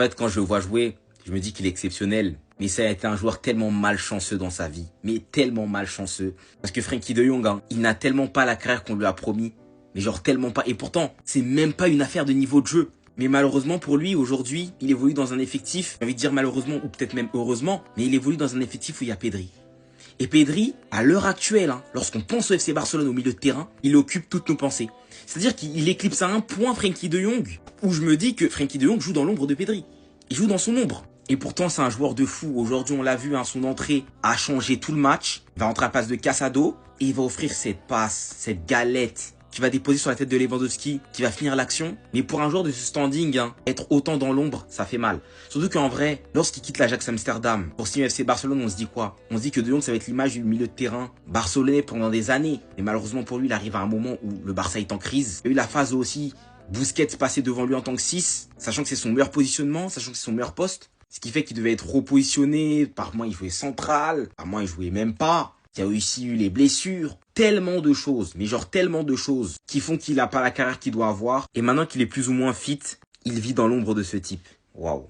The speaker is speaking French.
fait, quand je le vois jouer, je me dis qu'il est exceptionnel. Mais ça a été un joueur tellement malchanceux dans sa vie. Mais tellement malchanceux. Parce que Frenkie de Jong, hein, il n'a tellement pas la carrière qu'on lui a promis. Mais genre tellement pas. Et pourtant, c'est même pas une affaire de niveau de jeu. Mais malheureusement pour lui, aujourd'hui, il évolue dans un effectif, j'ai envie de dire malheureusement ou peut-être même heureusement, mais il évolue dans un effectif où il y a Pedri. Et Pedri, à l'heure actuelle, hein, lorsqu'on pense au FC Barcelone au milieu de terrain, il occupe toutes nos pensées. C'est-à-dire qu'il éclipse à un point Frenkie de Jong, où je me dis que Frenkie de Jong joue dans l'ombre de Pedri. Il joue dans son ombre. Et pourtant, c'est un joueur de fou. Aujourd'hui, on l'a vu, hein, son entrée a changé tout le match. Il va rentrer à la place de Casado et il va offrir cette passe, cette galette qui va déposer sur la tête de Lewandowski, qui va finir l'action. Mais pour un joueur de ce standing, hein, être autant dans l'ombre, ça fait mal. Surtout qu'en vrai, lorsqu'il quitte l'Ajax Amsterdam pour signer FC Barcelone, on se dit quoi? On se dit que De Jong, ça va être l'image du milieu de terrain barcelonais pendant des années. Mais malheureusement pour lui, il arrive à un moment où le Barça est en crise. Il y a eu la phase aussi Busquets passé devant lui en tant que 6, sachant que c'est son meilleur positionnement, sachant que c'est son meilleur poste. Ce qui fait qu'il devait être repositionné. Par moment, il jouait central. Par moment, il jouait même pas. Il y a aussi eu les blessures. Tellement de choses, mais genre tellement de choses qui font qu'il n'a pas la carrière qu'il doit avoir. Et maintenant qu'il est plus ou moins fit, il vit dans l'ombre de ce type. Waouh.